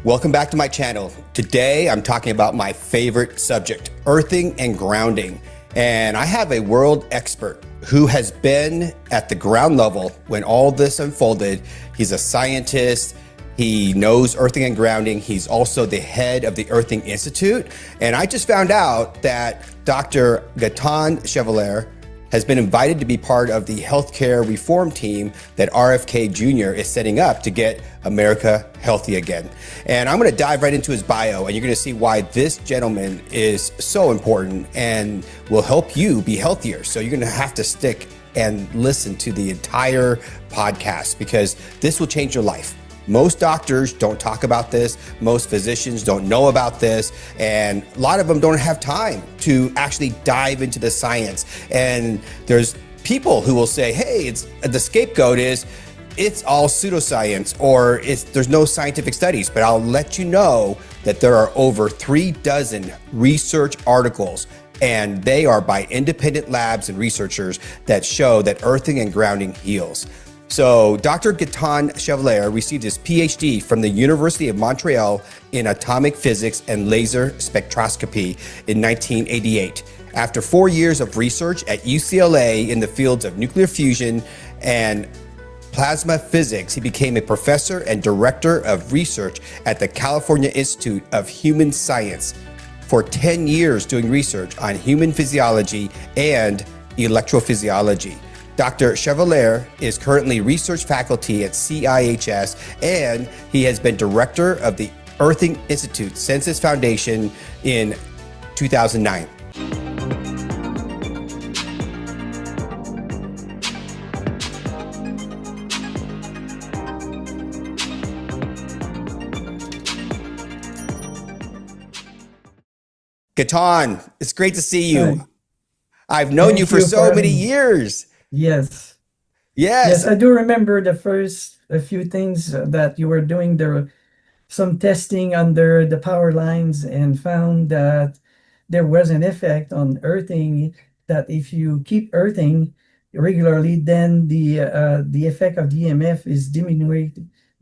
Welcome back to my channel. Today I'm talking about my favorite subject, earthing and grounding. And I have a world expert who has been at the ground level when all this unfolded. He's a scientist. He knows earthing and grounding. He's also the head of the Earthing Institute. And I just found out that Dr. Gaetan Chevalier has been invited to be part of the healthcare reform team that RFK Jr. is setting up to get America healthy again. And I'm gonna dive right into his bio, and you're gonna see why this gentleman is so important and will help you be healthier. So you're gonna have to stick and listen to the entire podcast because this will change your life. Most doctors don't talk about this. Most physicians don't know about this. And a lot of them don't have time to actually dive into the science. And there's people who will say, hey, the scapegoat is it's all pseudoscience or there's no scientific studies. But I'll let you know that there are over 36 research articles, and they are by independent labs and researchers that show that earthing and grounding heals. So Dr. Gaetan Chevalier received his PhD from the University of Montreal in atomic physics and laser spectroscopy in 1988. After 4 years of research at UCLA in the fields of nuclear fusion and plasma physics, he became a professor and director of research at the California Institute of Human Science for 10 years doing research on human physiology and electrophysiology. Dr. Chevalier is currently research faculty at CIHS, and he has been director of the Earthing Institute since its foundation in 2009. Gaetan, it's great to see you. Hi. I've known Thank you for you so for many having me. years. Yes. Yes. Yes, I do remember the first a few things that you were doing. There were some testing under the power lines and found that there was an effect on earthing, that if you keep earthing regularly, then the effect of the EMF is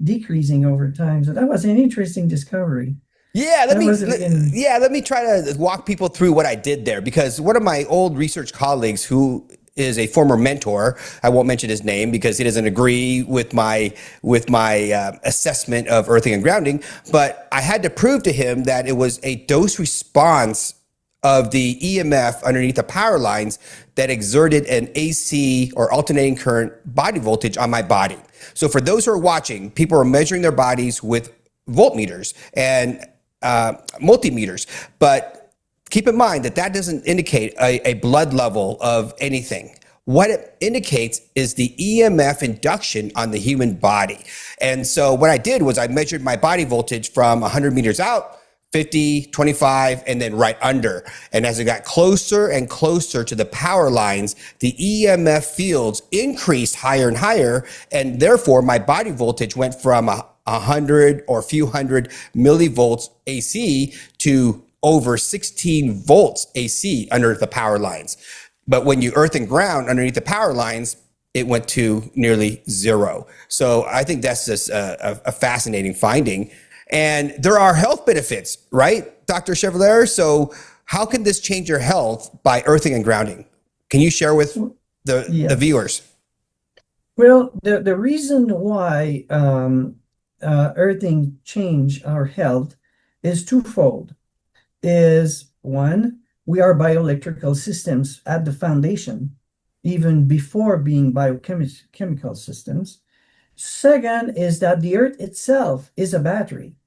decreasing over time. So that was an interesting discovery. Yeah, That was in let me try to walk people through what I did there, because one of my old research colleagues who is a former mentor, I won't mention his name because he doesn't agree with my assessment of earthing and grounding, but I had to prove to him that it was a dose response of the EMF underneath the power lines that exerted an AC or alternating current body voltage on my body. So for those who are watching, people are measuring their bodies with voltmeters and multimeters, but keep in mind that that doesn't indicate a blood level of anything. What it indicates is the EMF induction on the human body. And so what I did was I measured my body voltage from 100 meters out, 50, 25, and then right under. And as it got closer and closer to the power lines, the EMF fields increased higher and higher, and therefore my body voltage went from 100 or a few hundred millivolts AC to over 16 volts AC under the power lines. But when you earth and ground underneath the power lines, it went to nearly zero. So I think that's just a fascinating finding. And there are health benefits, right, Dr. Chevalier? So how can this change your health by earthing and grounding? Can you share with the Yes. viewers? Well, the reason why earthing change our health is twofold. Is one, we are bioelectrical systems at the foundation, even before being biochemical systems. Second is that the earth itself is a battery.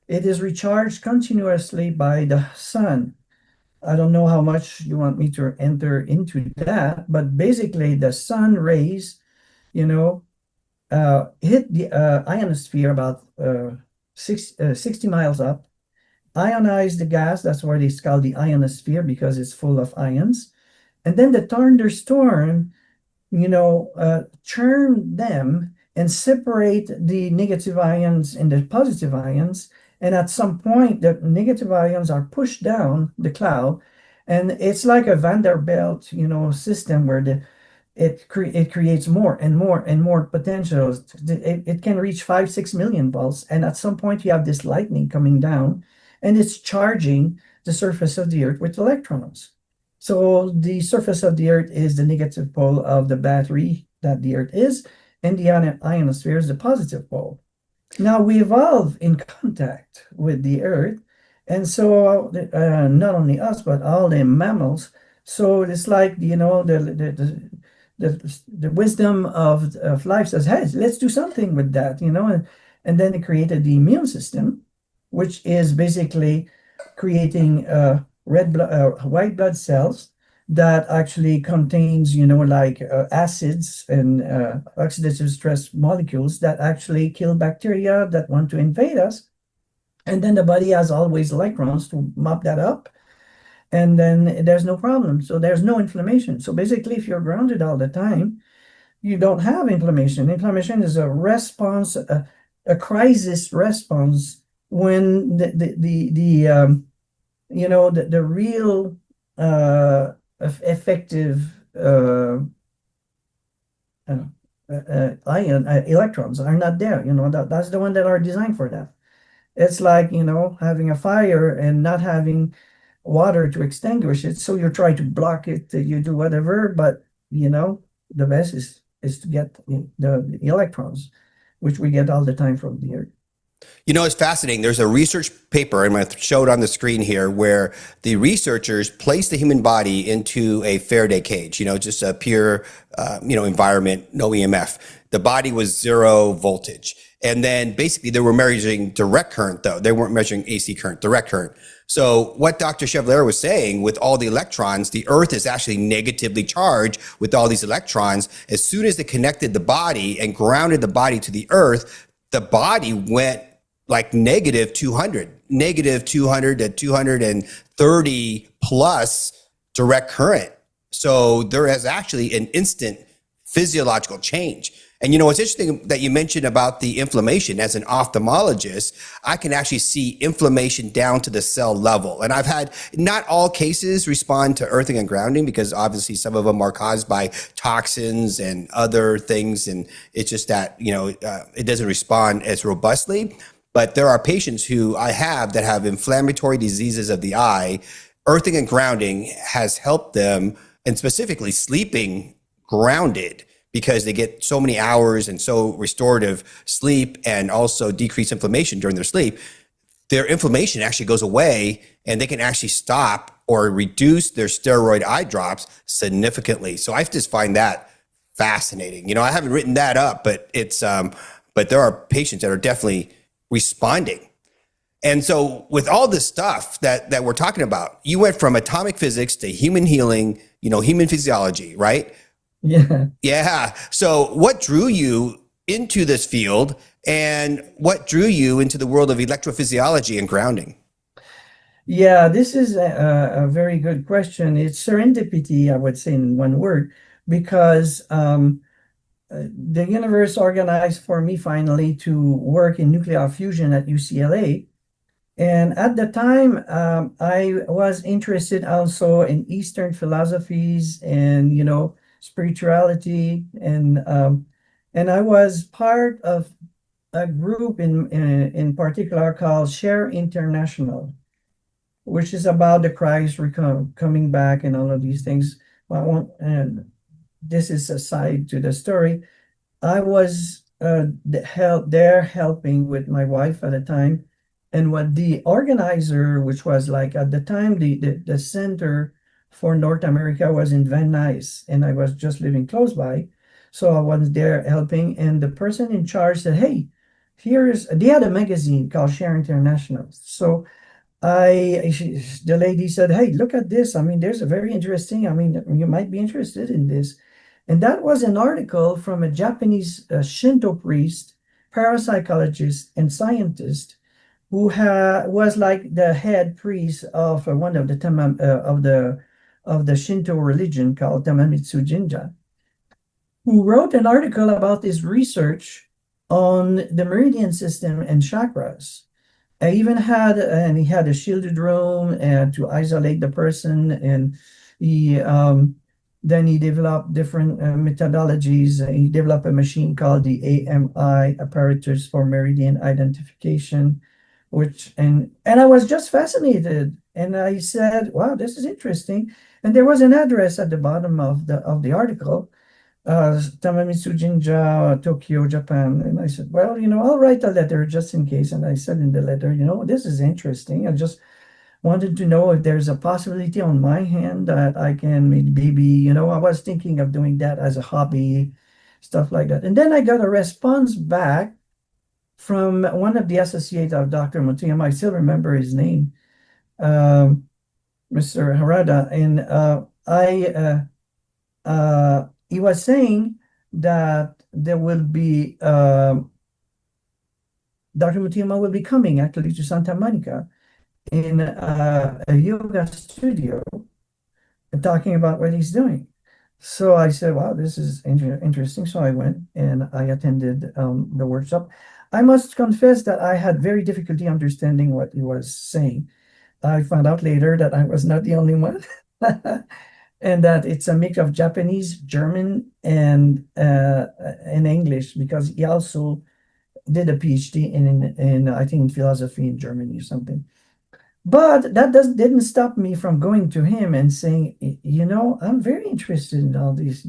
It is recharged continuously by the sun. I don't know how much you want me to enter into that, but basically the sun rays, you know, hit the ionosphere about 60 miles up, ionize the gas. That's why it's called the ionosphere, because it's full of ions. And then the thunderstorm, churn them and separate the negative ions and the positive ions. And at some point, the negative ions are pushed down the cloud. And it's like a Vanderbilt, system where it creates more and more and more potentials. It can reach 5-6 million volts, and at some point you have this lightning coming down, and it's charging the surface of the Earth with electrons. So the surface of the Earth is the negative pole of the battery that the Earth is, and the ionosphere is the positive pole. Now we evolve in contact with the Earth, and so not only us but all the mammals. So it's like the wisdom of life says, hey, let's do something with that, and then it created the immune system, which is basically creating white blood cells that actually contains, like acids and oxidative stress molecules that actually kill bacteria that want to invade us. And then the body has always electrons to mop that up. And then there's no problem. So there's no inflammation. So basically, if you're grounded all the time, you don't have inflammation. Inflammation is a response, a crisis response when the real effective electrons are not there. That's the one that are designed for that. It's like, having a fire and not having water to extinguish it. So you try to block it, you do whatever, but the best is to get the electrons, which we get all the time from the Earth. It's fascinating. There's a research paper, I'm going to show it on the screen here, where the researchers placed the human body into a Faraday cage, just a pure, environment, no EMF. The body was 0 voltage. And then basically they were measuring direct current, though. They weren't measuring AC current, direct current. So what Dr. Chevalier was saying, with all the electrons, the Earth is actually negatively charged with all these electrons. As soon as they connected the body and grounded the body to the Earth, the body went like -200 to 230 plus direct current. So there is actually an instant physiological change. And it's interesting that you mentioned about the inflammation. As an ophthalmologist, I can actually see inflammation down to the cell level. And I've had, not all cases respond to earthing and grounding, because obviously some of them are caused by toxins and other things. And it's just that, it doesn't respond as robustly. But there are patients who I have that have inflammatory diseases of the eye. Earthing and grounding has helped them, and specifically sleeping grounded, because they get so many hours and so restorative sleep, and also decreased inflammation during their sleep. Their inflammation actually goes away, and they can actually stop or reduce their steroid eye drops significantly. So I just find that fascinating. I haven't written that up, but but there are patients that are definitely responding. And so with all this stuff that we're talking about, you went from atomic physics to human healing, human physiology, right? Yeah. Yeah. So what drew you into this field, and what drew you into the world of electrophysiology and grounding? Yeah, this is a very good question. It's serendipity, I would say, in one word, because the universe organized for me finally to work in nuclear fusion at UCLA. And at the time, I was interested also in Eastern philosophies and, spirituality. And I was part of a group in particular called Share International, which is about the Christ coming back and all of these things. And this is a side to the story. I was there helping with my wife at the time. And what the organizer, which was like at the time, the center for North America was in Van Nuys, and I was just living close by. So I was there helping, and the person in charge said, hey, they had a magazine called Share International. So the lady said, hey, look at this. I mean, there's a very interesting, you might be interested in this. And that was an article from a Japanese Shinto priest, parapsychologist, and scientist who was like the head priest of one of the Shinto religion called Tamamitsu Jinja, who wrote an article about his research on the meridian system and chakras. He had a shielded room to isolate the person, and he Then he developed different methodologies. He developed a machine called the AMI, apparatus for meridian identification, and I was just fascinated. And I said, "Wow, this is interesting." And there was an address at the bottom of the article, Tamamitsu Jinja, Tokyo, Japan. And I said, "Well, I'll write a letter just in case." And I said in the letter, "This is interesting. I just wanted to know if there's a possibility on my hand that I can maybe, I was thinking of doing that as a hobby, stuff like that." And then I got a response back from one of the associates of Dr. Mutuyama. I still remember his name, Mr. Harada. And he was saying that there will be, Dr. Mutuyama will be coming actually to Santa Monica in a yoga studio and talking about what he's doing. So I said, "Wow, this is interesting." So I went and I attended the workshop. I must confess that I had very difficulty understanding what he was saying. I found out later that I was not the only one, and that it's a mix of Japanese, German, and English, because he also did a PhD in I think in philosophy in Germany or something. But that didn't stop me from going to him and saying, "I'm very interested in all these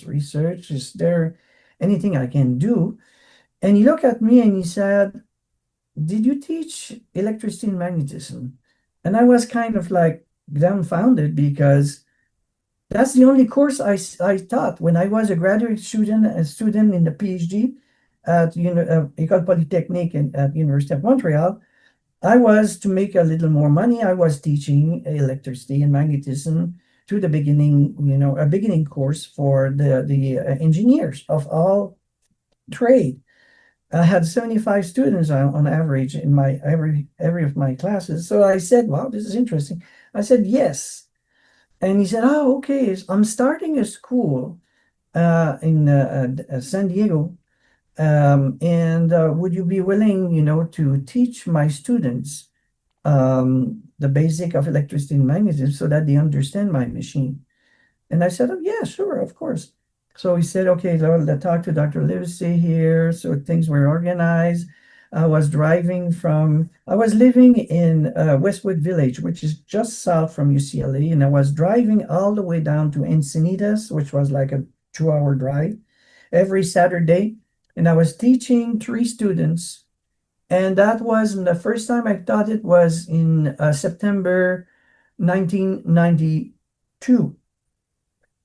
research. Is there anything I can do?" And he looked at me and he said, "Did you teach electricity and magnetism?" And I was kind of like dumbfounded, because that's the only course I taught when I was a graduate student, in the PhD at École Polytechnique at University of Montreal. I was to make a little more money. I was teaching electricity and magnetism to the beginning, a beginning course for the engineers of all trade. I had 75 students on average in my every of my classes. So I said, "Wow, this is interesting." I said, "Yes." And he said, "Oh, okay. I'm starting a school in San Diego. And would you be willing, to teach my students the basic of electricity and magnetism so that they understand my machine?" And I said, "Oh, yeah, sure, of course." So he said, "Okay, let's talk to Dr. Legacy here." So things were organized. I was living in Westwood Village, which is just south from UCLA. And I was driving all the way down to Encinitas, which was like a 2-hour drive every Saturday. And I was teaching 3 students. And that was the first time I taught. It was in September 1992.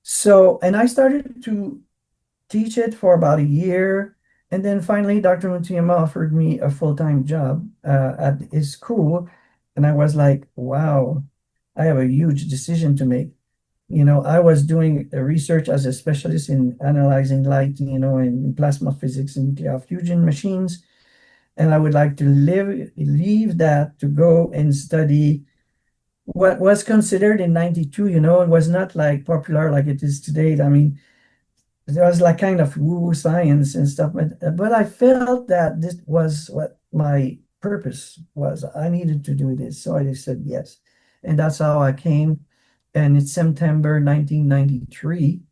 So, and I started to teach it for about a year. And then finally, Dr. Mutuyama offered me a full-time job at his school. And I was like, "Wow, I have a huge decision to make." I was doing research as a specialist in analyzing light, in plasma physics and nuclear fusion machines. And I would like to leave that to go and study what was considered in 92, it was not like popular like it is today. I mean, there was like kind of woo science and stuff, but I felt that this was what my purpose was. I needed to do this. So I just said yes. And that's how I came. And in September 1993,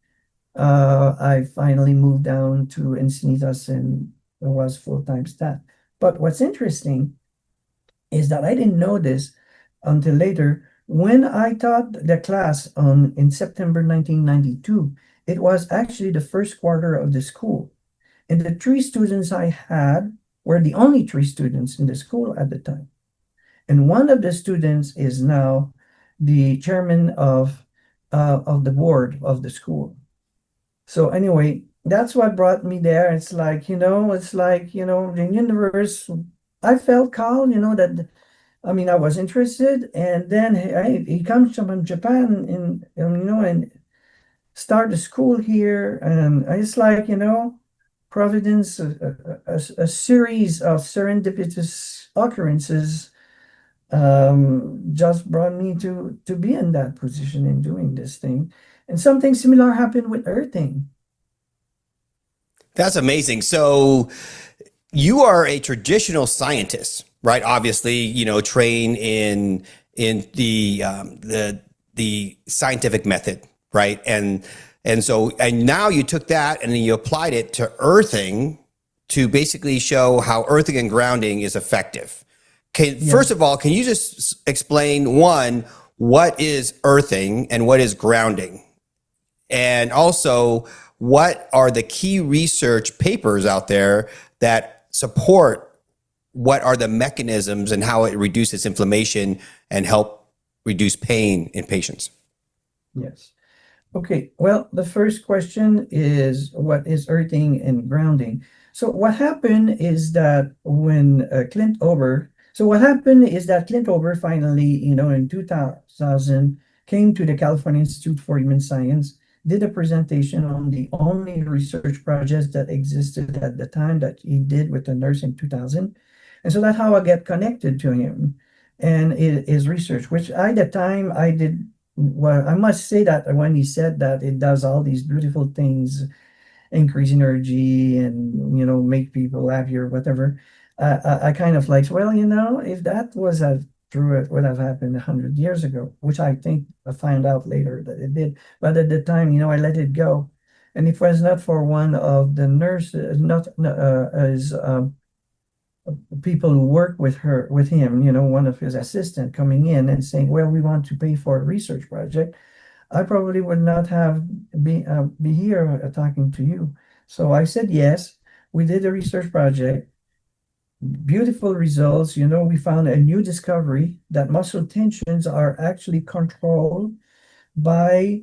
I finally moved down to Encinitas and was full-time staff. But what's interesting is that I didn't know this until later. When I taught the class in September 1992, it was actually the first quarter of the school. And the 3 students I had were the only 3 students in the school at the time. And one of the students is now the chairman of the board of the school. So anyway, that's what brought me there. It's like, the universe, I felt called, that, I was interested. And then he comes from Japan and start the school here. And it's like, Providence, a series of serendipitous occurrences just brought me to be in that position in doing this thing. And something similar happened with earthing. That's amazing. So you are a traditional scientist, right? Obviously, trained in the scientific method, right? And now you took that and then you applied it to earthing to basically show how earthing and grounding is effective. First of all, can you just explain, one, what is earthing and what is grounding? And also, what are the key research papers out there that support what are the mechanisms and how it reduces inflammation and help reduce pain in patients? Yes. Okay. Well, the first question is, what is earthing and grounding? So what happened is that when Clint Ober finally, in 2000, came to the California Institute for Human Science, did a presentation on the only research projects that existed at the time that he did with the nurse in 2000. And so that's how I get connected to him and his research, which at the time I did. Well, I must say that when he said that it does all these beautiful things, increase energy and, make people happier, whatever, I kind of like, well, if that was true, it would have happened 100 years ago, which I think I found out later that it did. But at the time, I let it go. And it was not for one of the nurses, not as people who work with him, one of his assistants coming in and saying, well, we want to pay for a research project, I probably would not have be here talking to you. So I said yes. We did a research project. Beautiful results. We found a new discovery that muscle tensions are actually controlled by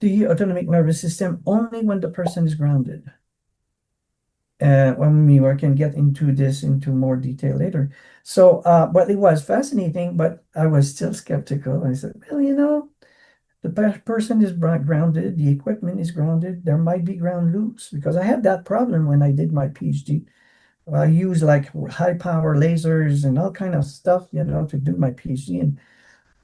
the autonomic nervous system only when the person is grounded. When we can get into more detail later. So, but it was fascinating, but I was still skeptical. I said, well, the person is grounded, the equipment is grounded, there might be ground loops, because I had that problem when I did my PhD. I used like high power lasers and all kind of stuff, to do my PhD.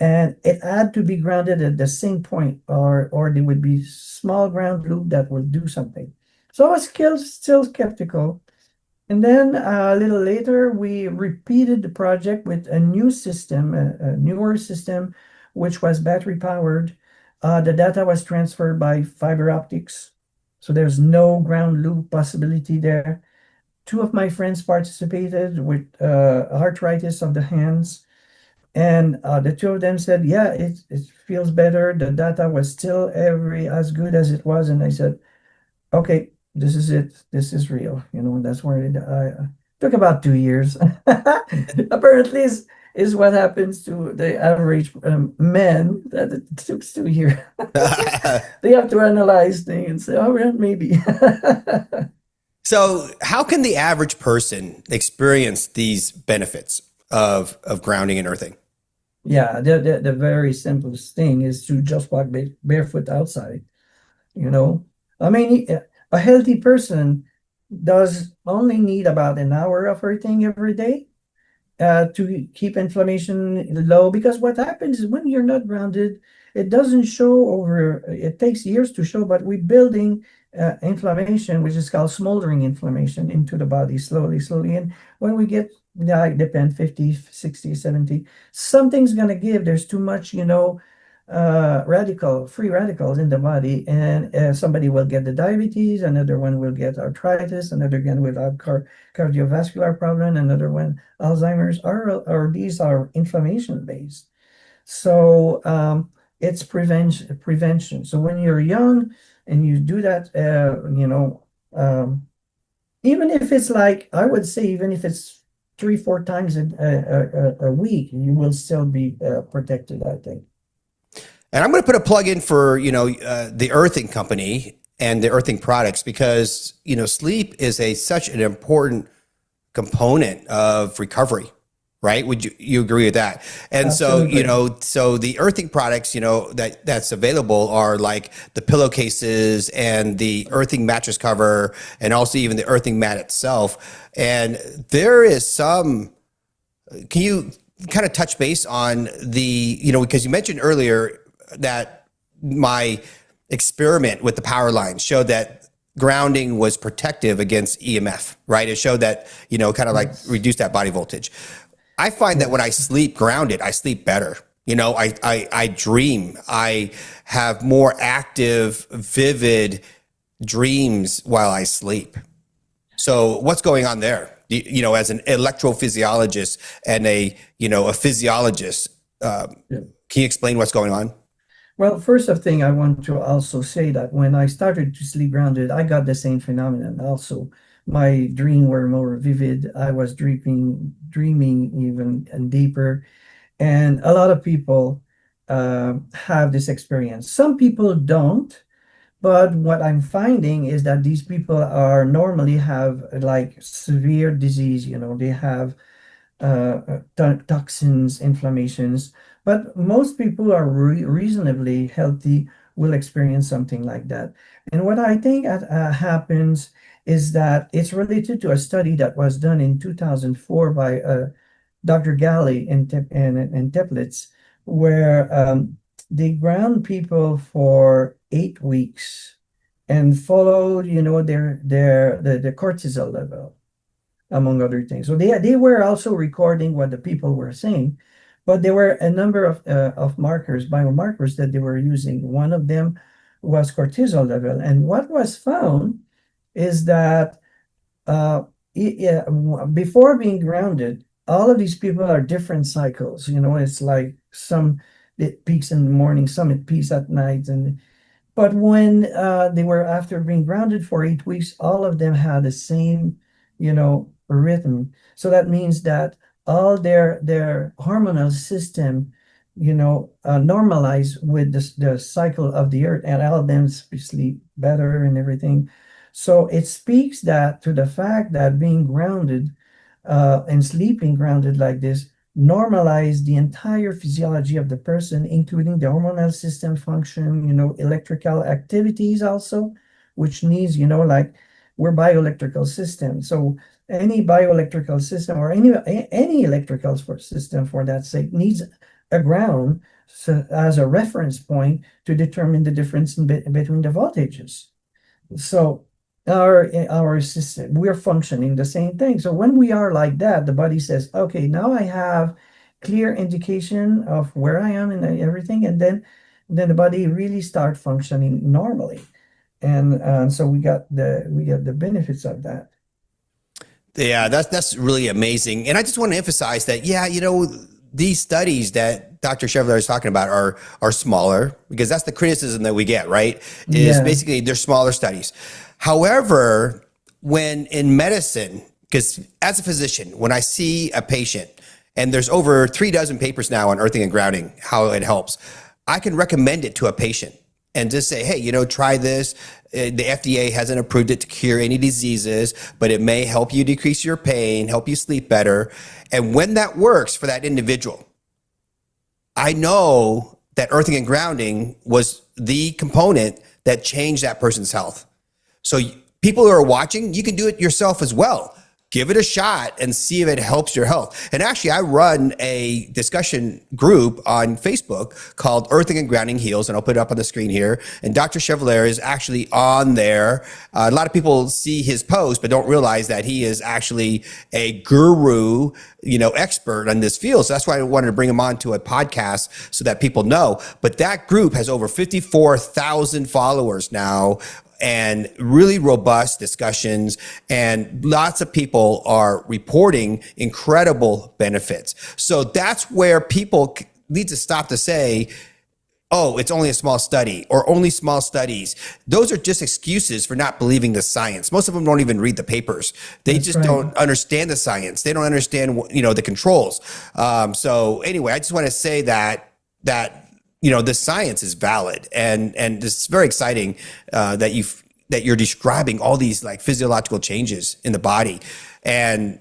And it had to be grounded at the same point, or there would be small ground loop that would do something. So I was still skeptical. And then a little later, we repeated the project with a new system, a newer system, which was battery powered. The data was transferred by fiber optics. So there's no ground loop possibility there. Two of my friends participated with arthritis of the hands. And the two of them said, yeah, it feels better. The data was still as good as it was. And I said, okay, this is it. This is real. And that's where it took about 2 years. Apparently is what happens to the average man, that it took 2 years. They have to analyze things and say, oh, well, maybe. So how can the average person experience these benefits of grounding and earthing? Yeah, the very simplest thing is to just walk barefoot outside. I mean, a healthy person does only need about an hour of earthing every day to keep inflammation low. Because what happens is when you're not grounded, it doesn't show it takes years to show, but we're building inflammation, which is called smoldering inflammation, into the body slowly. And when we get, depend 50, 60, 70, something's going to give. There's too much, free radicals in the body, and somebody will get the diabetes, another one will get arthritis, another one will have cardiovascular problem, another one Alzheimer's, or these are inflammation based. So it's prevention. So when you're young and you do that, even if it's like, I would say, even if it's 3-4 times a week, you will still be protected, I think. And I'm going to put a plug in for, the earthing company and the earthing products, because, sleep is such an important component of recovery, right? Would you agree with that? And Absolutely. so the earthing products, that's available are like the pillowcases and the earthing mattress cover, and also even the earthing mat itself. And there is can you kind of touch base on because you mentioned earlier that my experiment with the power lines showed that grounding was protective against EMF, right? It showed that, kind of like reduce that body voltage. I find that when I sleep grounded, I sleep better. I dream. I have more active, vivid dreams while I sleep. So what's going on there? As an electrophysiologist and a physiologist, Yeah. can you explain what's going on? Well, first of thing, I want to also say that when I started to sleep grounded, I got the same phenomenon also. My dreams were more vivid. I was dreaming even and deeper. And a lot of people have this experience. Some people don't, but what I'm finding is that these people are normally have like severe disease. They have toxins, inflammations. But most people who are reasonably healthy will experience something like that. And what I think happens is that it's related to a study that was done in 2004 by Dr. Galley and Teplitz, where they ground people for 8 weeks and followed, the cortisol level, among other things. So they were also recording what the people were saying, but there were a number of markers, biomarkers that they were using. One of them was cortisol level, and what was found is that uh, before being grounded, all of these people are different cycles. It's like some it peaks in the morning, some it peaks at night, and but when they were after being grounded for 8 weeks, all of them had the same, rhythm. So that means that all their hormonal system, normalize with the cycle of the earth, and all of them sleep better and everything. So it speaks that to the fact that being grounded and sleeping grounded like this normalize the entire physiology of the person, including the hormonal system function, electrical activities also, which needs, like we're bioelectrical system. So any bioelectrical system or any electrical system for that sake needs a ground as a reference point to determine the difference between the voltages. So our system, we're functioning the same thing. So when we are like that, the body says, okay, now I have clear indication of where I am and everything, and then the body really start functioning normally. And so we get the benefits of that. Yeah, that's really amazing. And I just want to emphasize that, these studies that Dr. Chevalier is talking about are smaller, because that's the criticism that we get, right? Is Yeah. basically they're smaller studies. However, when in medicine, because as a physician, when I see a patient, and there's over 36 papers now on earthing and grounding, how it helps, I can recommend it to a patient and just say, hey, try this. The FDA hasn't approved it to cure any diseases, but it may help you decrease your pain, help you sleep better. And when that works for that individual, I know that earthing and grounding was the component that changed that person's health. So people who are watching, you can do it yourself as well. Give it a shot and see if it helps your health. And actually, I run a discussion group on Facebook called Earthing and Grounding Heals, and I'll put it up on the screen here. And Dr. Chevalier is actually on there. A lot of people see his post, but don't realize that he is actually a guru, expert on this field. So that's why I wanted to bring him on to a podcast so that people know. But that group has over 54,000 followers now, and really robust discussions, and lots of people are reporting incredible benefits. So that's where people need to stop to say, oh, it's only a small study or only small studies. Those are just excuses for not believing the science. Most of them don't even read the papers. They That's just right. don't understand the science. They don't understand, the controls. So anyway, I just want to say that the science is valid, and it's very exciting that you're describing all these like physiological changes in the body, and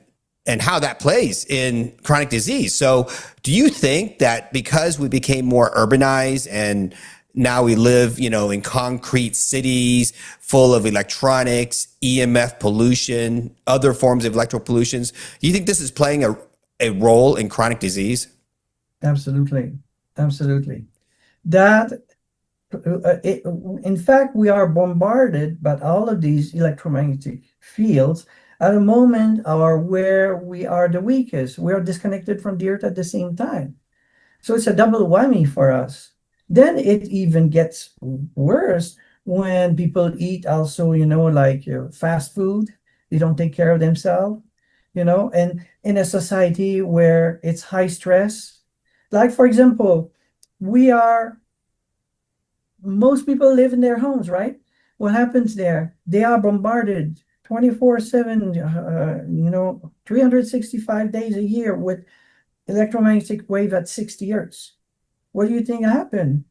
how that plays in chronic disease. So do you think that because we became more urbanized and now we live, in concrete cities full of electronics, EMF pollution, other forms of electrical pollutions, do you think this is playing a role in chronic disease? Absolutely. Absolutely. That in fact, we are bombarded by all of these electromagnetic fields at a moment or where we are the weakest. We are disconnected from the earth at the same time. So it's a double whammy for us. Then it even gets worse when people eat also, like fast food. They don't take care of themselves, and in a society where it's high stress. Like, for example, we are most people live in their homes, right? What happens there? They are bombarded 24/7, 365 days a year with electromagnetic wave at 60 hertz. What do you think happened?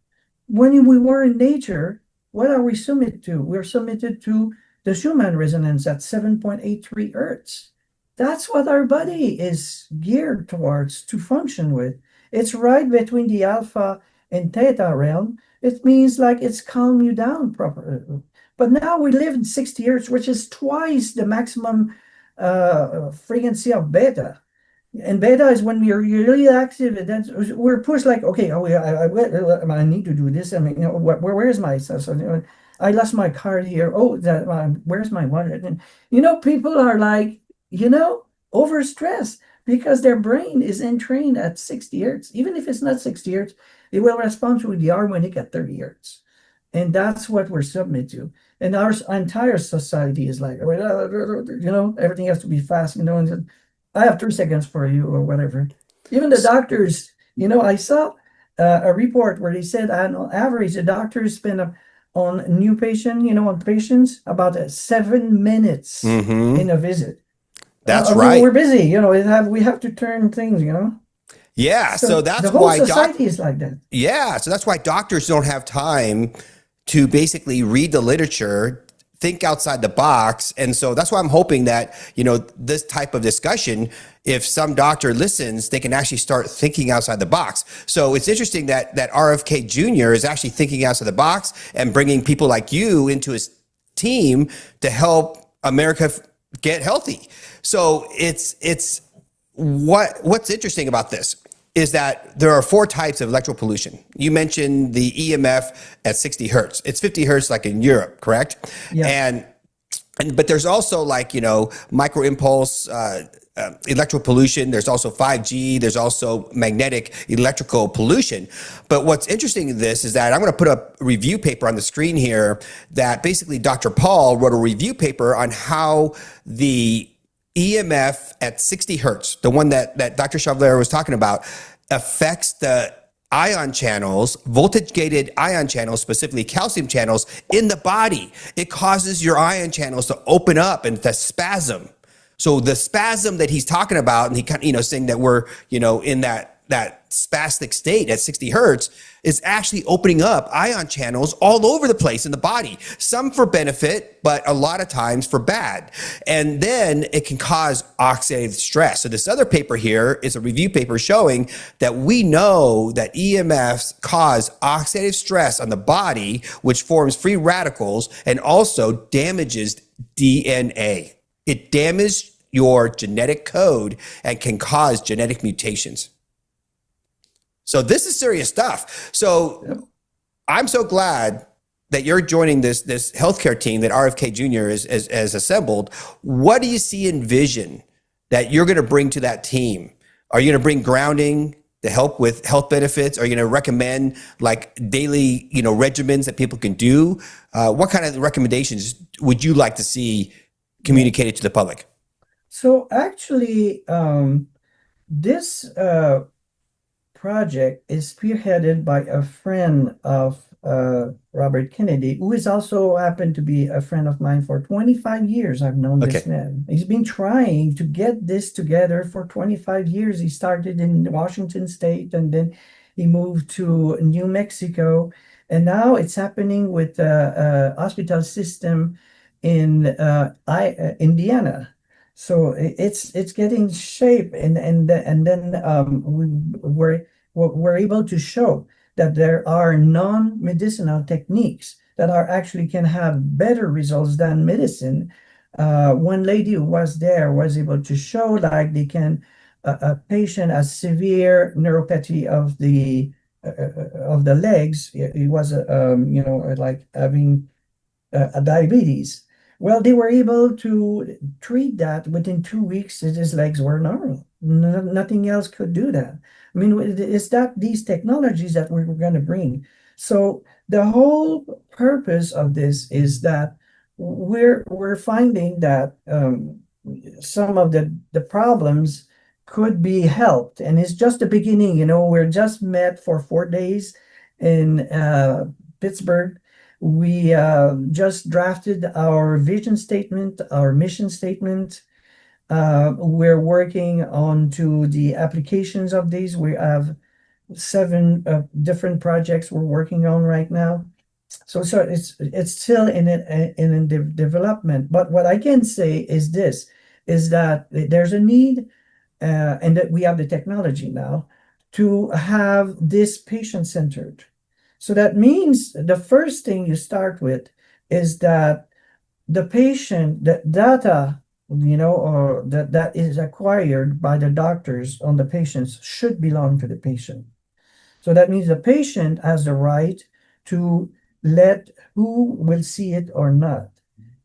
When we were in nature, what are we submitted to? We're submitted to the Schumann resonance at 7.83 hertz. That's what our body is geared towards to function with. It's right between the alpha and theta realm. It means like it's calm you down properly. But now we live in 60 hertz, which is twice the maximum frequency of beta. And beta is when we're really active, and then we're pushed like, okay, I need to do this. I mean, where's my stuff? So, I lost my card here. Oh, where's my wallet? And people are like, overstressed because their brain is entrained at 60 hertz. Even if it's not 60 hertz, it will respond to the harmonic at 30 hertz. And that's what we're submitted to. And our entire society is like, everything has to be fast, and I have 3 seconds for you or whatever. Even the doctors, I saw a report where they said on average, the doctors spend on new patient, on patients about 7 minutes in a visit. That's right. We're busy, we have to turn things, Yeah, so that's the whole why society is like that. Yeah, so that's why doctors don't have time to basically read the literature, think outside the box. And so that's why I'm hoping that, this type of discussion, if some doctor listens, they can actually start thinking outside the box. So it's interesting that RFK Jr. is actually thinking outside the box and bringing people like you into his team to help America get healthy. So it's what's interesting about this is that there are 4 types of electrical pollution. You mentioned the EMF at 60 hertz. It's 50 hertz like in Europe, correct? Yeah. But there's also micro impulse electrical pollution. There's also 5G. There's also magnetic electrical pollution. But what's interesting in this is that I'm going to put a review paper on the screen here that basically Dr. Paul wrote a review paper on how the EMF at 60 hertz, the one that Dr. Chevalier was talking about, affects the ion channels, voltage-gated ion channels, specifically calcium channels in the body. It causes your ion channels to open up and to spasm. So the spasm that he's talking about, and he kind of, saying that we're, in that spastic state at 60 hertz, is actually opening up ion channels all over the place in the body, some for benefit, but a lot of times for bad. And then it can cause oxidative stress. So this other paper here is a review paper showing that we know that EMFs cause oxidative stress on the body, which forms free radicals and also damages DNA. It damages your genetic code and can cause genetic mutations. So this is serious stuff. So I'm so glad that you're joining this healthcare team that RFK Jr. has assembled. What do you see in vision that you're going to bring to that team? Are you going to bring grounding to help with health benefits? Are you going to recommend daily, regimens that people can do? What kind of recommendations would you like to see communicated to the public? So actually, this project is spearheaded by a friend of Robert Kennedy, who is also happened to be a friend of mine for 25 years. I've known this man. He's been trying to get this together for 25 years. He started in Washington State, and then he moved to New Mexico, and now it's happening with a hospital system in Indiana. So it's getting shape, and then we're able to show that there are non-medicinal techniques that are actually can have better results than medicine. One lady who was there was able to show they can a patient has severe neuropathy of the legs. He was having a diabetes. Well, they were able to treat that within 2 weeks. His legs were normal. Nothing else could do that. I mean, it's that these technologies that we're going to bring. So the whole purpose of this is that we're finding that some of the problems could be helped, and it's just the beginning. We're just met for 4 days in Pittsburgh. We just drafted our vision statement, our mission statement. We're working on to the applications of these. We have 7 different projects we're working on right now. So it's still in development. But what I can say is this, is that there's a need, and that we have the technology now to have this patient-centered. So that means the first thing you start with is that the patient, the data, or that is acquired by the doctors on the patients should belong to the patient. So that means the patient has the right to let who will see it or not.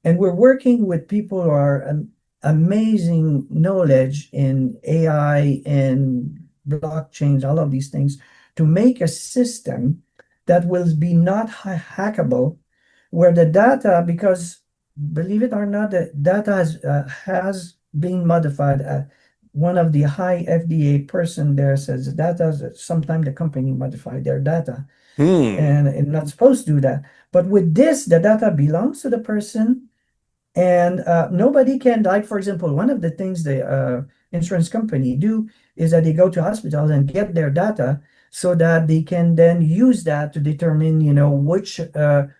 And we're working with people who are amazing knowledge in AI and blockchains, all of these things, to make a system that will be not hackable, where the data, because believe it or not, the data has been modified. One of the high FDA person there says the data, sometimes the company modified their data, and it's not supposed to do that. But with this, the data belongs to the person, and nobody can, like, for example, one of the things the insurance company do is that they go to hospitals and get their data so that they can then use that to determine, which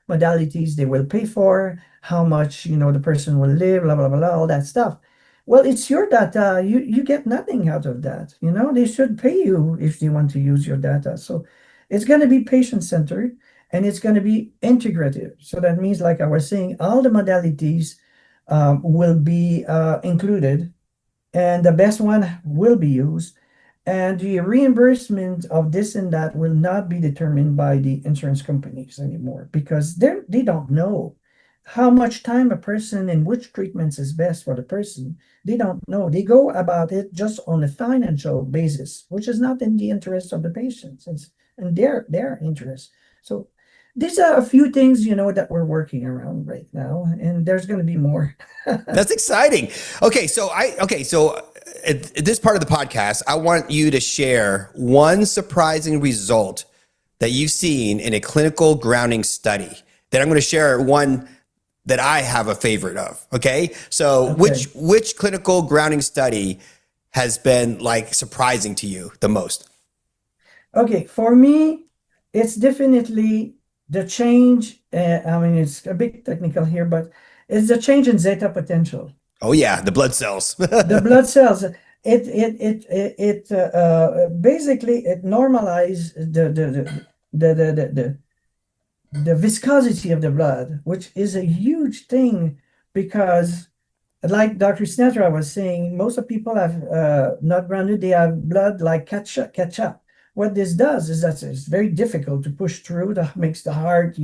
modalities they will pay for, how much, the person will live, blah, blah, blah, all that stuff. Well, it's your data. You get nothing out of that. They should pay you if they want to use your data. So it's going to be patient-centered, and it's going to be integrative. So that means, like I was saying, all the modalities will be included, and the best one will be used. And the reimbursement of this and that will not be determined by the insurance companies anymore, because they don't know how much time a person and which treatments is best for the person. They don't know. They go about it just on a financial basis, which is not in the interest of the patients. It's in their interest. So these are a few things, that we're working around right now, and there's going to be more. That's exciting. So at this part of the podcast, I want you to share one surprising result that you've seen in a clinical grounding study. Then I'm going to share one that I have a favorite of. Okay. So Okay. which clinical grounding study has been like surprising to you the most? Okay, for me, it's definitely the change. I mean, it's a bit technical here, but it's the change in zeta potential. Oh yeah, the blood cells. The blood cells, basically it normalizes the viscosity of the blood, which is a huge thing, because like Dr. Sinatra was saying, most of people have not grounded, they have blood like ketchup. What this does is that it's very difficult to push through. That makes the heart,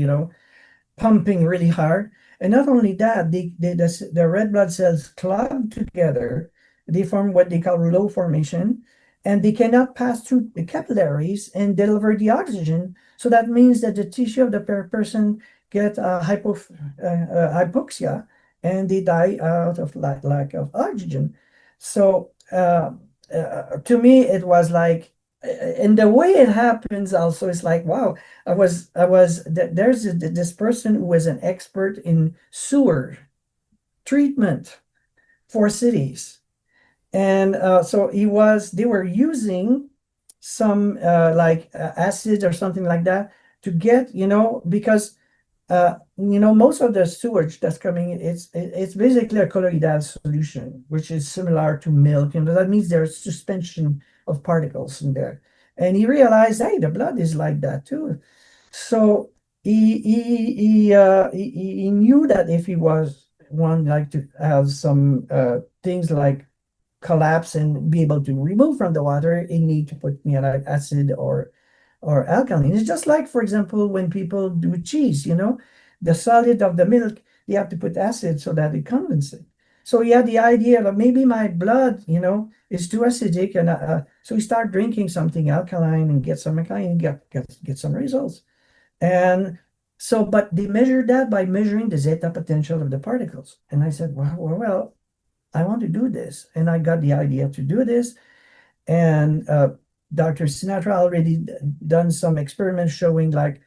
pumping really hard. And not only that, the red blood cells clog together. They form what they call rouleau formation, and they cannot pass through the capillaries and deliver the oxygen. So that means that the tissue of the person get hypoxia, and they die out of lack of oxygen. So to me, it was like, and the way it happens also is like, wow, there's this person who was an expert in sewer treatment for cities. And so they were using some acid or something like that to get, because most of the sewage that's coming, it's basically a colloidal solution, which is similar to milk. That means there's suspension of particles in there. And he realized, hey, the blood is like that too. So he knew that if he was one like to have some things like collapse and be able to remove from the water, he need to put acid or alkaline. It's just like, for example, when people do cheese, the solid of the milk, they have to put acid so that it condensates. So he had the idea that maybe my blood, is too acidic, and so he started drinking something alkaline and get some alkaline and get some results. And so, but they measured that by measuring the zeta potential of the particles. And I said, well, I want to do this, and I got the idea to do this. And Dr. Sinatra already done some experiments showing like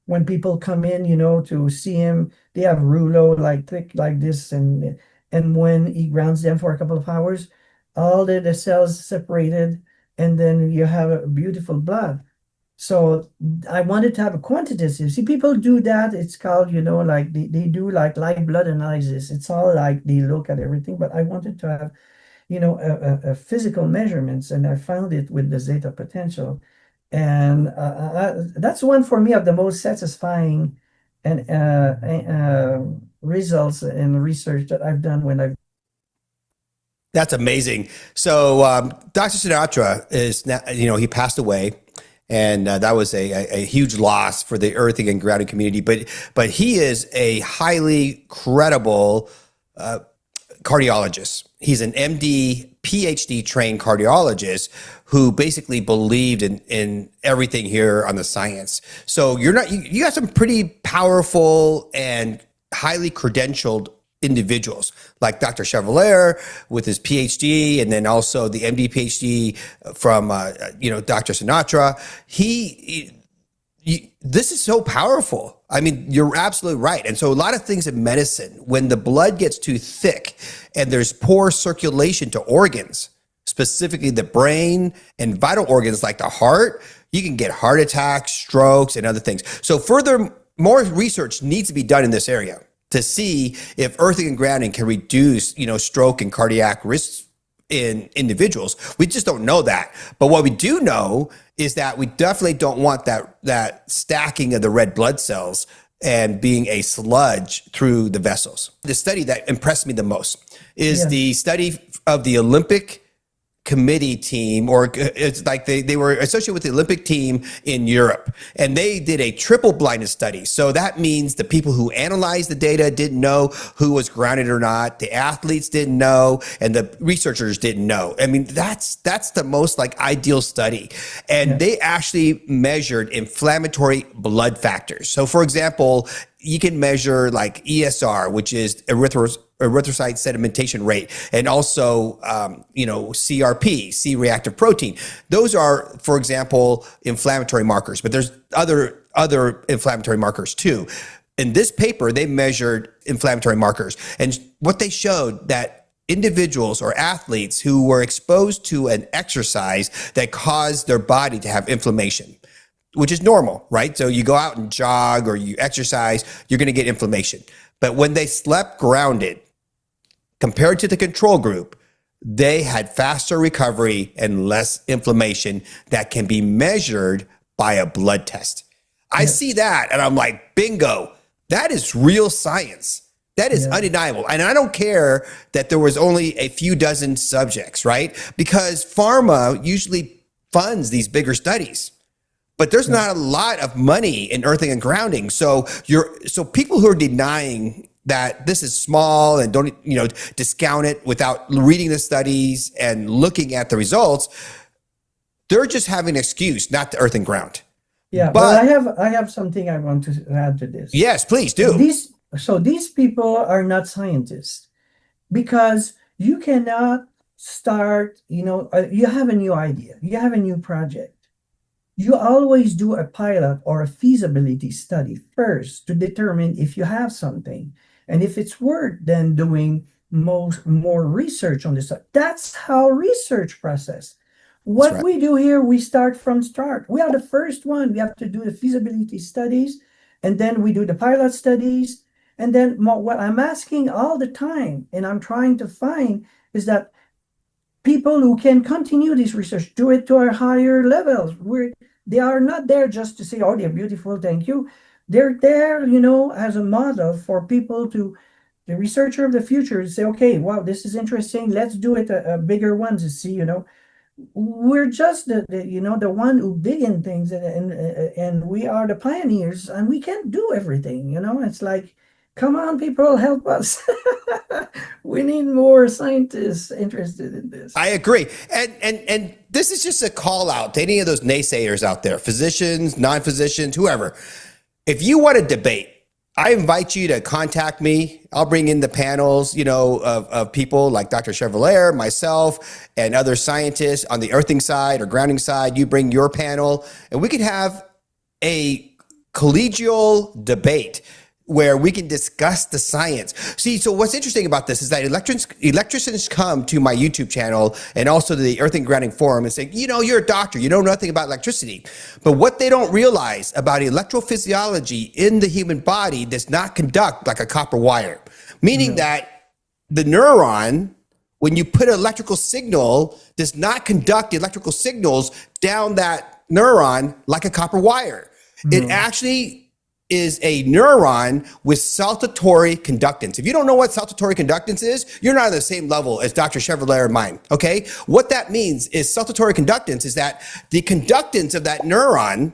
when people come in, to see him, they have rouleau like thick like this, and when he grounds them for a couple of hours, all the cells separated, and then you have a beautiful blood. So I wanted to have a quantitative. See, people do that. It's called, like they do like live blood analysis. It's all like they look at everything, but I wanted to have, a physical measurements, and I found it with the zeta potential. And that's one for me of the most satisfying and results in research that I've done when I've. That's amazing. So Dr. Sinatra is now, he passed away. And that was a huge loss for the earthing and grounding community. But he is a highly credible cardiologist. He's an MD, PhD trained cardiologist who basically believed in everything here on the science. So you got some pretty powerful and highly credentialed individuals like Dr. Chevalier with his PhD, and then also the MD PhD from Dr. Sinatra. This is so powerful. I mean, you're absolutely right. And so a lot of things in medicine, when the blood gets too thick and there's poor circulation to organs, specifically the brain and vital organs like the heart, you can get heart attacks, strokes, and other things. So more research needs to be done in this area to see if earthing and grounding can reduce, stroke and cardiac risks in individuals. We just don't know that. But what we do know is that we definitely don't want that stacking of the red blood cells and being a sludge through the vessels. The study that impressed me the most is the study of the Olympic committee team, or it's like they were associated with the Olympic team in Europe, and they did a triple blinded study. So that means the people who analyzed the data didn't know who was grounded or not, the athletes didn't know, and the researchers didn't know. I mean, that's the most like ideal study. And they actually measured inflammatory blood factors. So for example, you can measure like ESR, which is erythrocyte sedimentation rate, and also, CRP, C-reactive protein. Those are, for example, inflammatory markers, but there's other inflammatory markers too. In this paper, they measured inflammatory markers, and what they showed that individuals or athletes who were exposed to an exercise that caused their body to have inflammation, which is normal, right? So you go out and jog or you exercise, you're going to get inflammation. But when they slept grounded, compared to the control group, they had faster recovery and less inflammation that can be measured by a blood test. I see that and I'm like, bingo, that is real science. That is undeniable. And I don't care that there was only a few dozen subjects, right? Because pharma usually funds these bigger studies. But there's not a lot of money in earthing and grounding. So people who are denying that this is small and don't, discount it without reading the studies and looking at the results, they're just having an excuse not to earth and ground. Yeah, but I have something I want to add to this. Yes, please do. These people are not scientists, because you cannot start, you have a new idea, you have a new project. You always do a pilot or a feasibility study first to determine if you have something. And if it's worth then doing more research on this. That's how research process. What we do here, we start from start. We are the first one. We have to do the feasibility studies, and then we do the pilot studies. And then what I'm asking all the time, and I'm trying to find, is that people who can continue this research, do it to a higher levels. They are not there just to say, oh, they're beautiful, thank you. They're there, as a model for people the researcher of the future, to say, okay, wow, this is interesting. Let's do it a bigger one to see, we're just the one who begin things, and we are the pioneers, and we can't do everything, It's like come on, people, help us. We need more scientists interested in this. I agree. And this is just a call out to any of those naysayers out there, physicians, non-physicians, whoever. If you want to debate, I invite you to contact me. I'll bring in the panels, of people like Dr. Chevalier, myself, and other scientists on the earthing side or grounding side. You bring your panel, and we can have a collegial debate where we can discuss the science. See, so what's interesting about this is that electricians come to my YouTube channel and also to the Earthing Grounding Forum and say, you're a doctor, you know nothing about electricity. But what they don't realize about electrophysiology in the human body does not conduct like a copper wire, meaning that the neuron, when you put an electrical signal, does not conduct electrical signals down that neuron like a copper wire. It actually is a neuron with saltatory conductance. If you don't know what saltatory conductance is, you're not on the same level as Dr. Chevalier and mine, okay? What that means is saltatory conductance is that the conductance of that neuron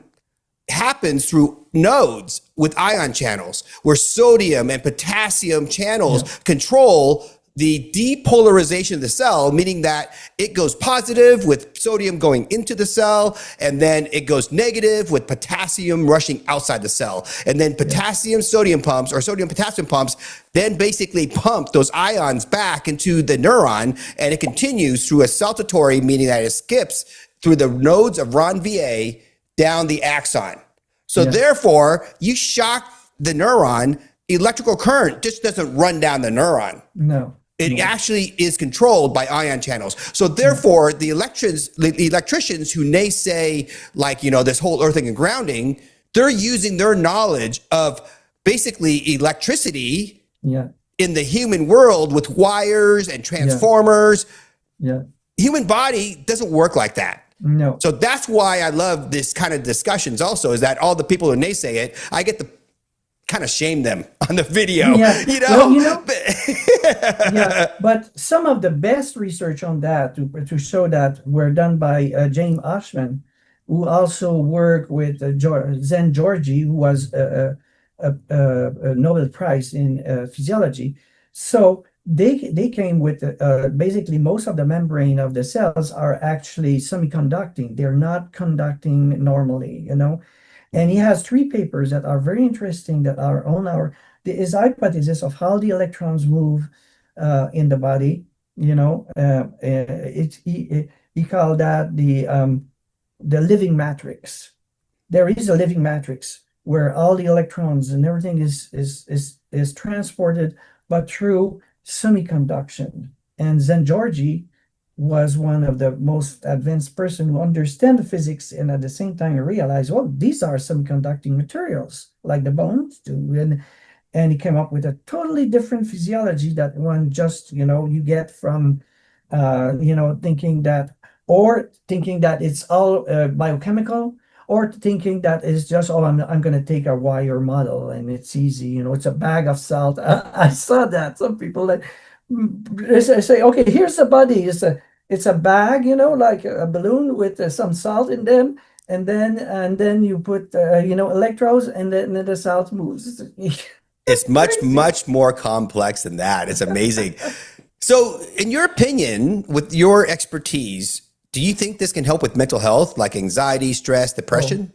happens through nodes with ion channels, where sodium and potassium channels control the depolarization of the cell, meaning that it goes positive with sodium going into the cell, and then it goes negative with potassium rushing outside the cell. And then potassium sodium pumps or sodium potassium pumps then basically pump those ions back into the neuron, and it continues through a saltatory, meaning that it skips through the nodes of Ron-VA down the axon. So therefore, you shock the neuron, electrical current just doesn't run down the neuron. No. It actually is controlled by ion channels. So therefore, the electricians who naysay, this whole earthing and grounding, they're using their knowledge of basically electricity in the human world with wires and transformers. Human body doesn't work like that. No. So that's why I love this kind of discussions also, is that all the people who naysay it, I get to kind of shame them on the video, but some of the best research on that to show that were done by James Oshman, who also worked with Zen Georgi, who was a Nobel Prize in physiology. So they came with basically most of the membrane of the cells are actually semiconducting. They're not conducting normally, And he has 3 papers that are very interesting that are on his hypothesis of how the electrons move in the body. He called that the living matrix. There is a living matrix where all the electrons and everything is transported, but through semiconduction. And Zen Georgi was one of the most advanced person who understand the physics and at the same time realize, these are semiconducting materials like the bones do. And he came up with a totally different physiology that one just, you get from, thinking that it's all biochemical, or thinking that it's just, I'm going to take a wire model and it's easy, it's a bag of salt. I saw that some people that say, okay, here's the body. It's a bag, like a balloon with some salt in them, and then you put electrodes, and then the salt moves. It's much more complex than that. It's amazing. So, in your opinion, with your expertise, do you think this can help with mental health, like anxiety, stress, depression?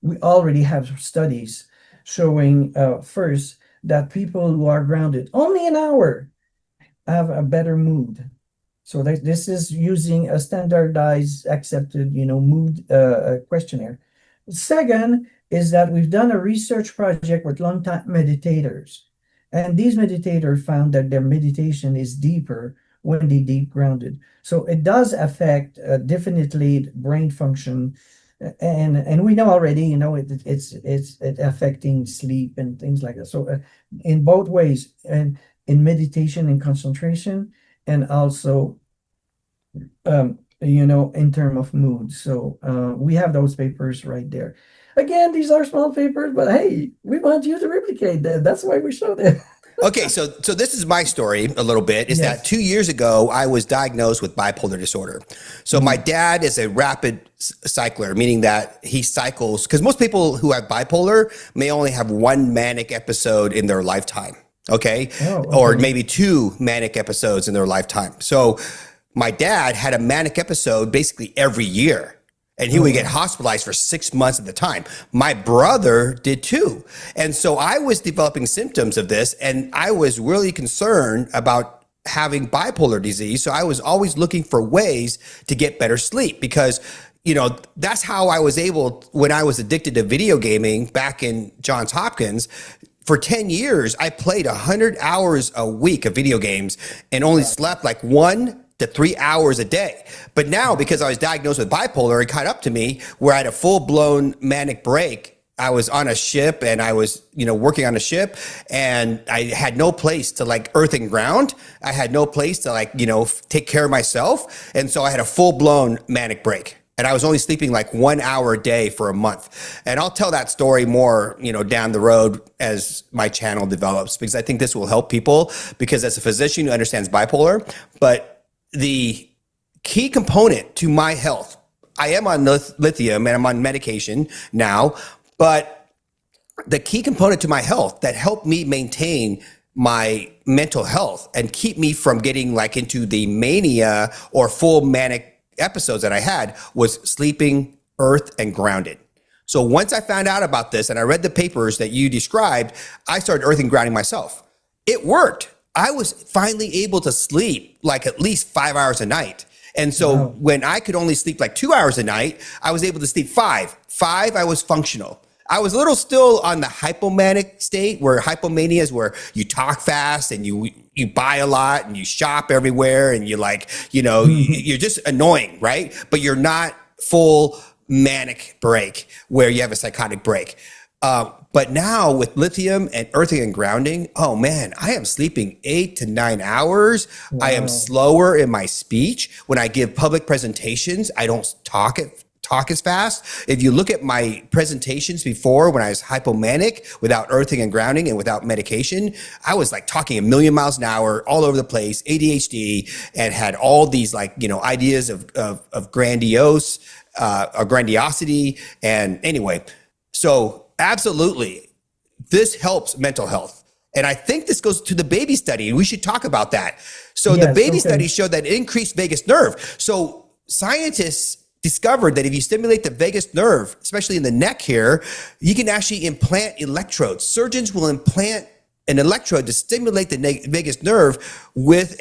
We already have studies showing first that people who are grounded only an hour have a better mood. So this is using a standardized, accepted, mood questionnaire. Second is that we've done a research project with long-time meditators, and these meditators found that their meditation is deeper when they deep grounded. So it does affect definitely brain function, and we know already, it's affecting sleep and things like that. So in both ways, and in meditation and concentration, and also in terms of mood. So we have those papers right there. Again, these are small papers, but hey, we want you to replicate them. That's why we show them. Okay, so this is my story a little bit, is that 2 years ago, I was diagnosed with bipolar disorder. So my dad is a rapid cycler, meaning that he cycles, because most people who have bipolar may only have one manic episode in their lifetime. Okay. Oh, Or okay. maybe two manic episodes in their lifetime. So my dad had a manic episode basically every year. And he Oh, would get wow. hospitalized for 6 months at the time. My brother did too. And so I was developing symptoms of this, and I was really concerned about having bipolar disease. So I was always looking for ways to get better sleep because, that's how I was able, when I was addicted to video gaming back in Johns Hopkins. For 10 years, I played 100 hours a week of video games and only slept like 1 to 3 hours a day. But now, because I was diagnosed with bipolar, it caught up to me where I had a full blown manic break. I was on a ship and I was, working on a ship, and I had no place to like earth and ground. I had no place to like, take care of myself. And so I had a full blown manic break. And I was only sleeping like 1 hour a day for a month. And I'll tell that story more, down the road as my channel develops, because I think this will help people, because as a physician who understands bipolar, but the key component to my health, I am on lithium and I'm on medication now, but the key component to my health that helped me maintain my mental health and keep me from getting like into the mania or full manic episodes that I had was sleeping, earth, and grounded. So once I found out about this and I read the papers that you described, I started earth and grounding myself. It worked. I was finally able to sleep like at least 5 hours a night. And so Wow. when I could only sleep like 2 hours a night, I was able to sleep five. I was functional. I was a little still on the hypomanic state, where hypomania is where you talk fast and you buy a lot and you shop everywhere and you like, you're just annoying, right? But you're not full manic break where you have a psychotic break. But now with lithium and earthing and grounding, oh man, I am sleeping 8 to 9 hours. I am Wow. slower in my speech. When I give public presentations, I don't talk as fast. If you look at my presentations before, when I was hypomanic without earthing and grounding and without medication, I was like talking a million miles an hour all over the place, ADHD, and had all these like, ideas of grandiose, or grandiosity. And anyway, so absolutely, this helps mental health. And I think this goes to the baby study. We should talk about that. So the Yes, baby okay. study showed that it increased vagus nerve. So scientists discovered that if you stimulate the vagus nerve, especially in the neck here, you can actually implant electrodes. Surgeons will implant an electrode to stimulate the vagus nerve with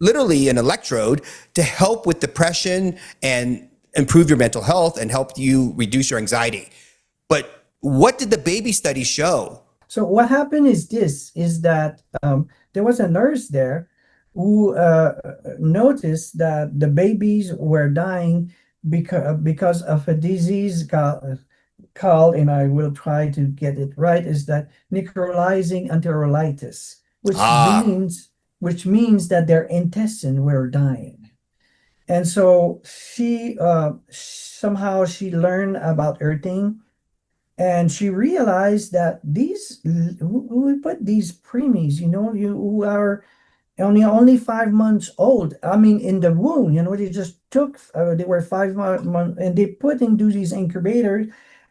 literally an electrode to help with depression and improve your mental health and help you reduce your anxiety. But what did the baby study show? So what happened is that there was a nurse there who noticed that the babies were dying because of a disease called, and I will try to get it right, is that necrotizing enterolitis, Ah, which means that their intestine were dying. And so she somehow she learned about earthing, and she realized that these who we put these preemies, who are only 5 months old. I mean, in the womb, they just took. They were 5 months, and they put into these incubators,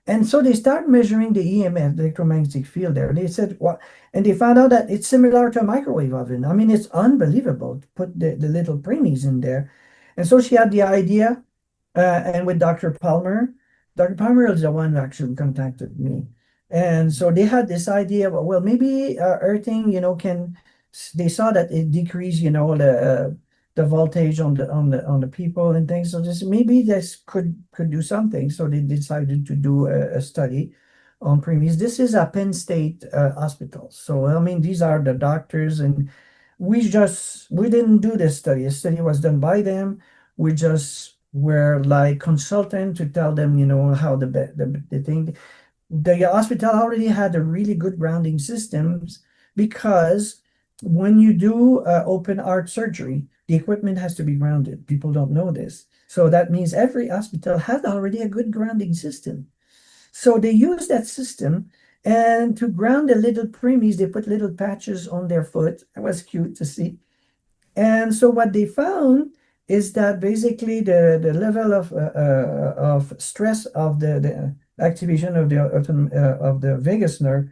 and so they start measuring the EMF, the electromagnetic field there. They said what, and they found out that it's similar to a microwave oven. I mean, it's unbelievable to put the little preemies in there, and so she had the idea, and with Dr. Palmer. Dr. Palmer is the one who actually contacted me. And so they had this idea, well, maybe earthing, they saw that it decreased, the voltage on the people and things. So this maybe this could do something. So they decided to do a study on preemies. This is a Penn State hospital. So I mean, these are the doctors, and we didn't do this study. The study was done by them. We just were like consultant to tell them, how the thing. The hospital already had a really good grounding systems, because when you do open heart surgery, the equipment has to be grounded. People don't know this. So that means every hospital had already a good grounding system. So they use that system, and to ground the little preemies, they put little patches on their foot. It was cute to see. And so what they found is that basically the level of stress of the activation of the vagus nerve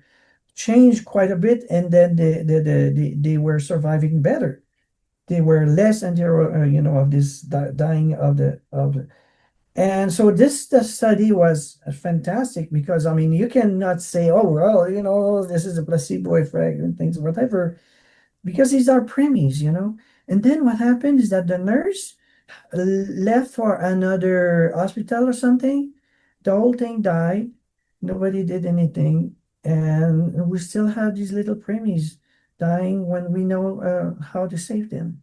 changed quite a bit, and then they were surviving better. They were less and they were, of this dying of the. And so this the study was fantastic because I mean you cannot say, oh well, this is a placebo effect and things whatever, because these are premies. And then what happened is that the nurse left for another hospital or something. The whole thing died. Nobody did anything, and we still have these little preemies dying when we know how to save them.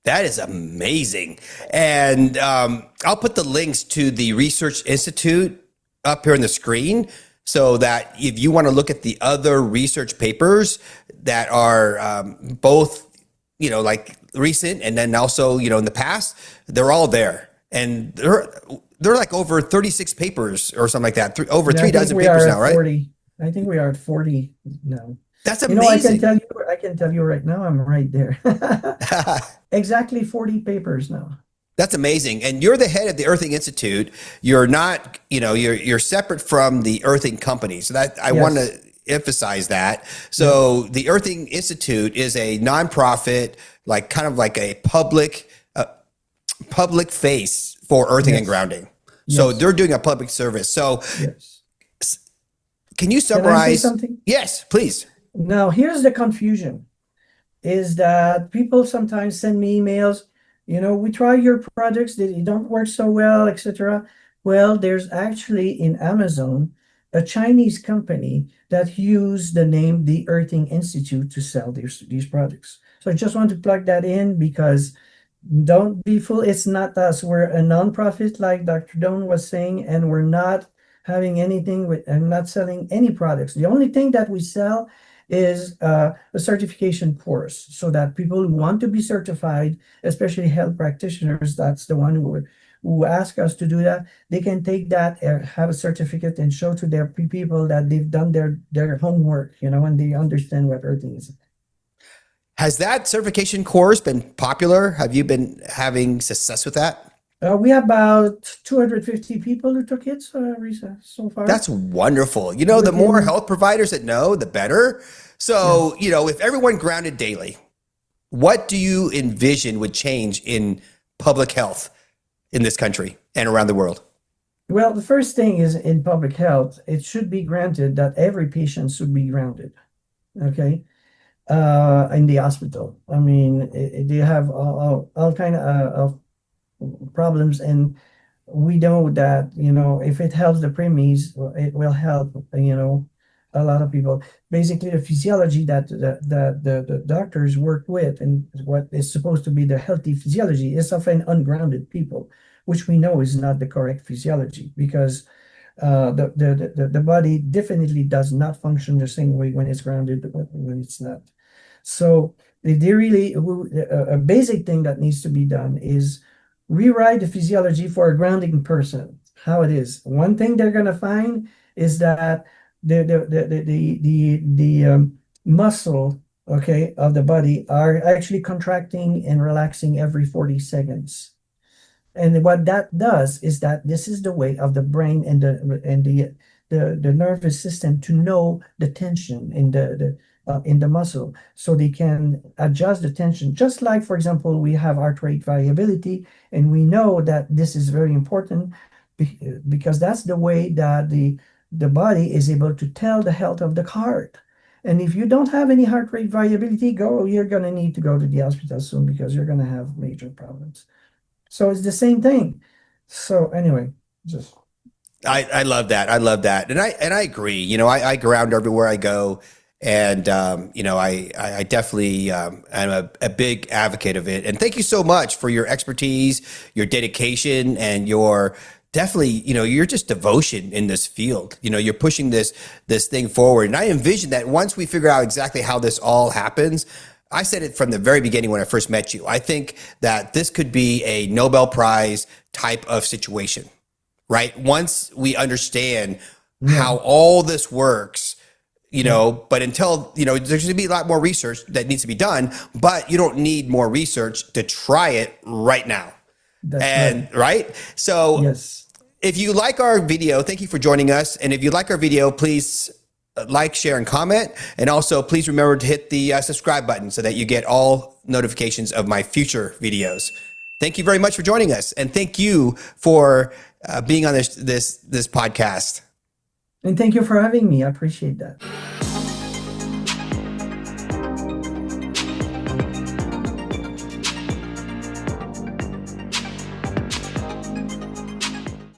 That is amazing. And I'll put the links to the Research Institute up here on the screen so that if you want to look at the other research papers that are both, like recent and then also, in the past, they're all there. And they're like over 36 papers or something like that. Over Yeah, three dozen papers now, right? 40. I think we are at 40 now. That's I can amazing. tell you right now, I'm right there. Exactly 40 papers now. That's amazing. And you're the head of the Earthing Institute. You're not, you're separate from the Earthing Company. So that I want to emphasize that. So the Earthing Institute is a nonprofit, like kind of like a public face for earthing and grounding. So they're doing a public service. So can you summarize? Can I say something? Yes, please. Now, here's the confusion, is that people sometimes send me emails, we try your products, they don't work so well, etc. Well, there's actually in Amazon a Chinese company that used the name the Earthing Institute to sell these products. So I just want to plug that in because don't be fooled. It's not us. We're a nonprofit, like Dr. Doan was saying, and we're not having anything with and not selling any products. The only thing that we sell is a certification course so that people who want to be certified, especially health practitioners, that's the one who ask us to do that, they can take that, have a certificate and show to their people that they've done their homework, and they understand what earthing is. Has that certification course been popular? Have you been having success with that? We have about 250 people who took it so far. That's wonderful. The more health providers that know, the better. So, if everyone grounded daily, what do you envision would change in public health in this country and around the world? Well, the first thing is in public health, it should be granted that every patient should be grounded. Okay. In the hospital. I mean, they have all kind of problems, and we know that if it helps the preemies, it will help a lot of people. Basically, the physiology that the doctors work with and what is supposed to be the healthy physiology is often ungrounded people, which we know is not the correct physiology, because the body definitely does not function the same way when it's grounded when it's not. So they really a basic thing that needs to be done is rewrite the physiology for a grounding person, how it is. One thing they're going to find is that the muscle, okay, of the body are actually contracting and relaxing every 40 seconds. And what that does is that this is the way of the brain and the nervous system to know the tension in the muscle, so they can adjust the tension. Just like, for example, we have heart rate variability, and we know that this is very important because that's the way that the body is able to tell the health of the heart. And if you don't have any heart rate variability, you're going to need to go to the hospital soon because you're going to have major problems. So it's the same thing. So anyway, just. I love that. I love that. And I agree. I ground everywhere I go. And, I definitely am a big advocate of it. And thank you so much for your expertise, your dedication, and your definitely, your just devotion in this field. You're pushing this thing forward. And I envision that once we figure out exactly how this all happens, I said it from the very beginning when I first met you, I think that this could be a Nobel Prize type of situation, right? Once we understand how all this works, but until, there's going to be a lot more research that needs to be done, but you don't need more research to try it right now. That's right. So yes. If you like our video, thank you for joining us. And if you like our video, please like, share, and comment. And also, please remember to hit the subscribe button so that you get all notifications of my future videos. Thank you very much for joining us, and thank you for being on this podcast. And thank you for having me. I appreciate that.